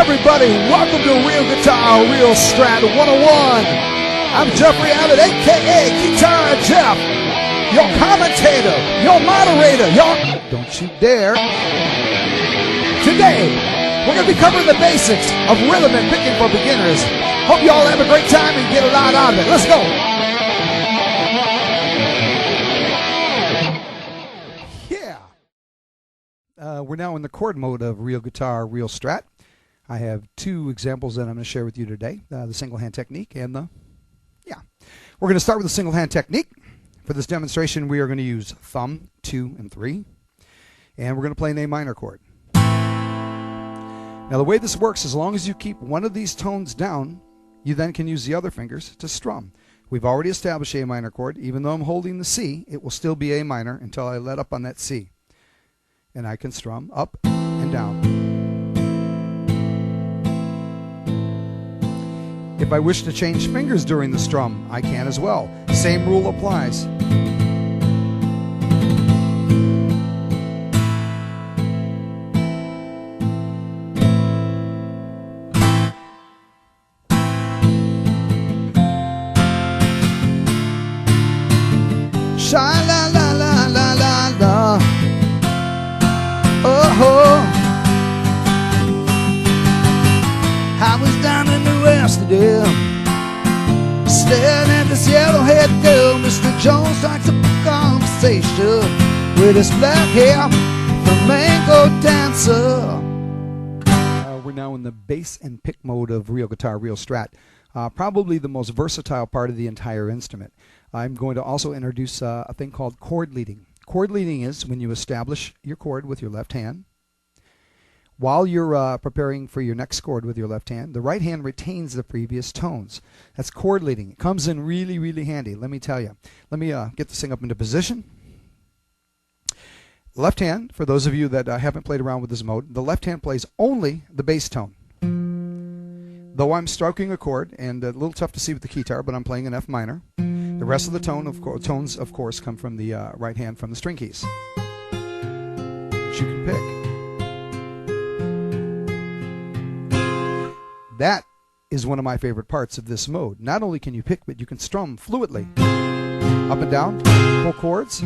everybody, welcome to RealGuitar, RealStrat 101. I'm Jeffrey Abbott, a.k.a. Keytarjeff, your commentator, your moderator, don't you dare. Today, we're going to be covering the basics of rhythm and picking for beginners. Hope you all have a great time and get a lot out of it. Let's go. We're now in the chord mode of RealGuitar, RealStrat. I have two examples that I'm going to share with you today, the single hand technique and the, We're going to start with the single hand technique. For this demonstration, we are going to use thumb, 2, and 3, and we're going to play an A minor chord. Now the way this works, as long as you keep one of these tones down, you then can use the other fingers to strum. We've already established A minor chord. Even though I'm holding the C, it will still be A minor until I let up on that C. And I can strum up and down. If I wish to change fingers during the strum, I can as well. Same rule applies. Sha-la-la-la-la-la-la. Oh, I was down in the west today, staring at this yellow-haired girl. Mr. Jones strikes up a conversation with his black hair, flamenco dancer. We're now in the bass and pick mode of RealGuitar, RealStrat. Probably the most versatile part of the entire instrument. I'm going to also introduce a thing called chord leading. Chord leading is when you establish your chord with your left hand. While you're preparing for your next chord with your left hand, the right hand retains the previous tones. That's chord leading. It comes in really, really handy, let me tell you. Let me get this thing up into position. Left hand, for those of you that haven't played around with this mode, the left hand plays only the bass tone. Though I'm stroking a chord, and a little tough to see with the guitar, but I'm playing an F minor. The rest of the tones, of course, come from the right hand from the string keys, which you can pick. That is one of my favorite parts of this mode. Not only can you pick, but you can strum fluidly. Up and down, pull chords.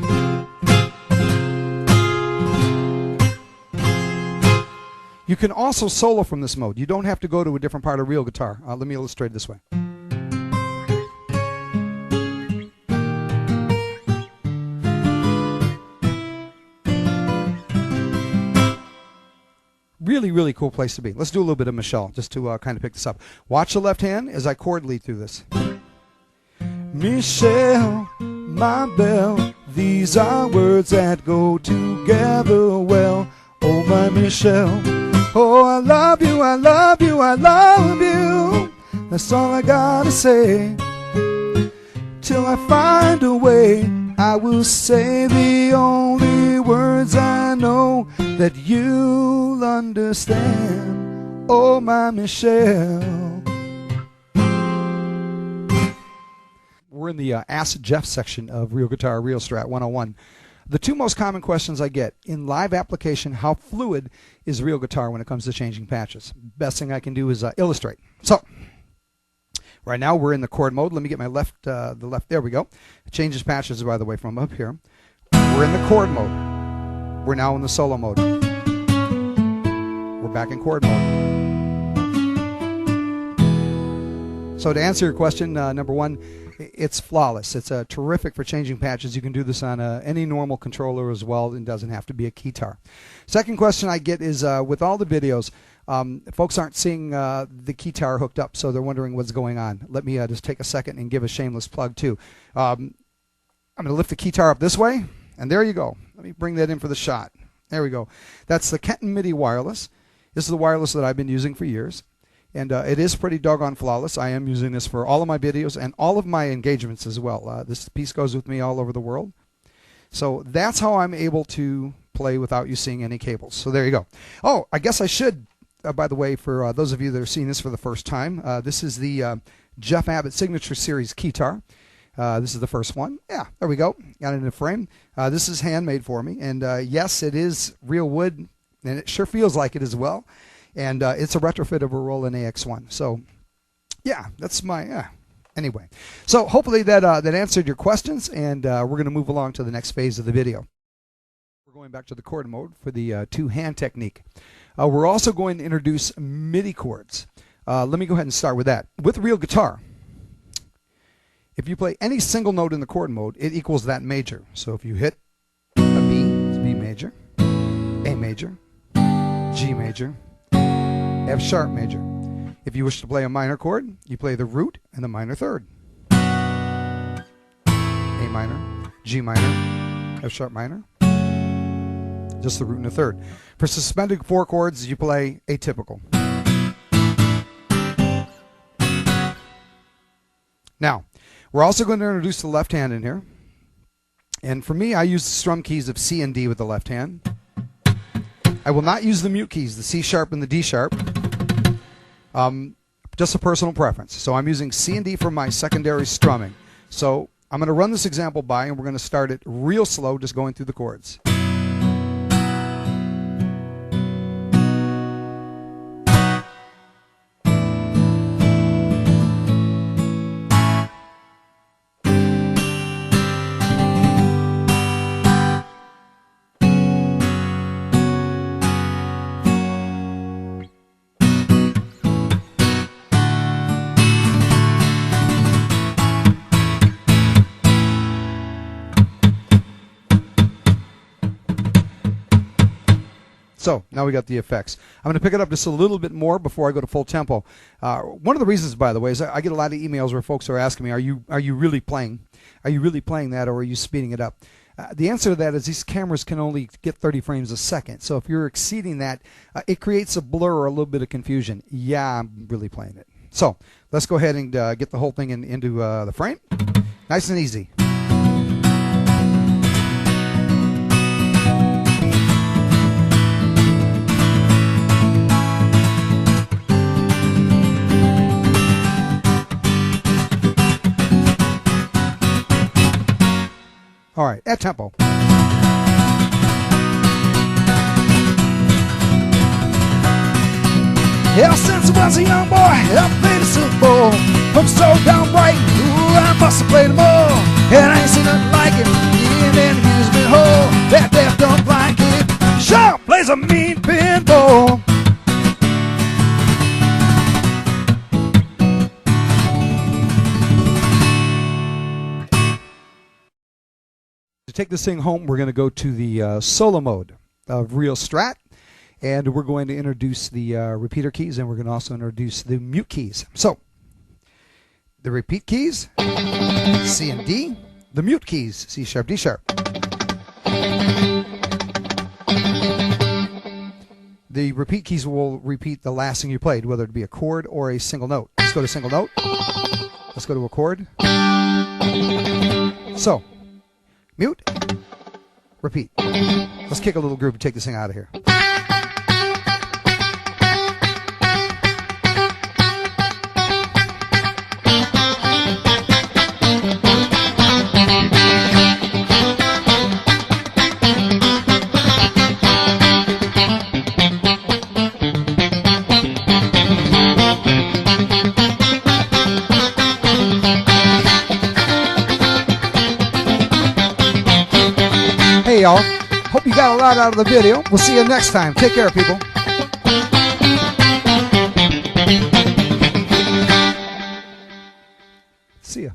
You can also solo from this mode. You don't have to go to a different part of RealGuitar. Let me illustrate it this way. Really, really cool place to be. Let's do a little bit of Michelle just to kind of pick this up. Watch the left hand as I chord lead through this. Michelle, my belle, these are words that go together well. Oh, my Michelle, oh, I love you, I love you, I love you. That's all I gotta say. Till I find a way, I will say the only words I know that you'll understand. Oh, my Michelle. We're in the Ask Jeff section of RealGuitar, RealStrat 101. The two most common questions I get in live application: how fluid is RealGuitar when it comes to changing patches? Best thing I can do is illustrate. So right now we're in the chord mode. Let me get my left, there we go. It changes patches, by the way, from up here. We're in the chord mode. We're now in the solo mode. We're back in chord mode. So to answer your question, number one, it's flawless. It's terrific for changing patches. You can do this on any normal controller as well. It doesn't have to be a guitar. Second question I get is with all the videos, folks aren't seeing the guitar hooked up, so they're wondering what's going on. Let me just take a second and give a shameless plug too. I'm going to lift the guitar up this way, and there you go. Let me bring that in for the shot. There we go. That's the Kenton MIDI wireless. This is the wireless that I've been using for years. And it is pretty doggone flawless. I am using this for all of my videos and all of my engagements as well. This piece goes with me all over the world. So that's how I'm able to play without you seeing any cables. So there you go. Oh, I guess I should, by the way, for those of you that are seeing this for the first time, this is the Jeff Abbott Signature Series Keytar. This is the first one. Yeah, there we go. Got it in a frame. This is handmade for me. And yes, it is real wood, and it sure feels like it as well. and it's a retrofit of a Roland AX1. So yeah, that's my anyway. So hopefully that answered your questions, and we're going to move along to the next phase of the video. We're going back to the chord mode for the two-hand technique. We're also going to introduce MIDI chords. Let me go ahead and start with that. With RealGuitar, if you play any single note in the chord mode, it equals that major. So if you hit a B, it's B major, A major, G major, F sharp major. If you wish to play a minor chord, you play the root and the minor third. A minor, G minor, F sharp minor, just the root and the third. For suspended 4 chords, you play atypical. Now, we're also going to introduce the left hand in here. And for me, I use the strum keys of C and D with the left hand. I will not use the mute keys, the C sharp and the D sharp. Just a personal preference. So I'm using C and D for my secondary strumming. So I'm going to run this example by, and we're going to start it real slow, just going through the chords. So now we got the effects. I'm going to pick it up just a little bit more before I go to full tempo. One of the reasons, by the way, is I get a lot of emails where folks are asking me, are you really playing? Are you really playing that, or are you speeding it up? The answer to that is these cameras can only get 30 frames a second. So if you're exceeding that, it creates a blur or a little bit of confusion. Yeah, I'm really playing it. So let's go ahead and get the whole thing into the frame. Nice and easy. All right, at tempo. Yeah, since I was a young boy, I played a Super Bowl. From so downright, ooh, I must have played them all. And I ain't seen nothing like it in an amusement hall. That deaf dumb blind kid sure plays a mean pinball. To take this thing home, we're going to go to the solo mode of RealStrat, and we're going to introduce the repeater keys, and we're going to also introduce the mute keys. So, the repeat keys, C and D, the mute keys, C sharp, D sharp. The repeat keys will repeat the last thing you played, whether it be a chord or a single note. Let's go to single note. Let's go to a chord. So, mute, repeat. Let's kick a little groove and take this thing out of here. Hey y'all, hope you got a lot out of the video. We'll see you next time. Take care, people. See ya.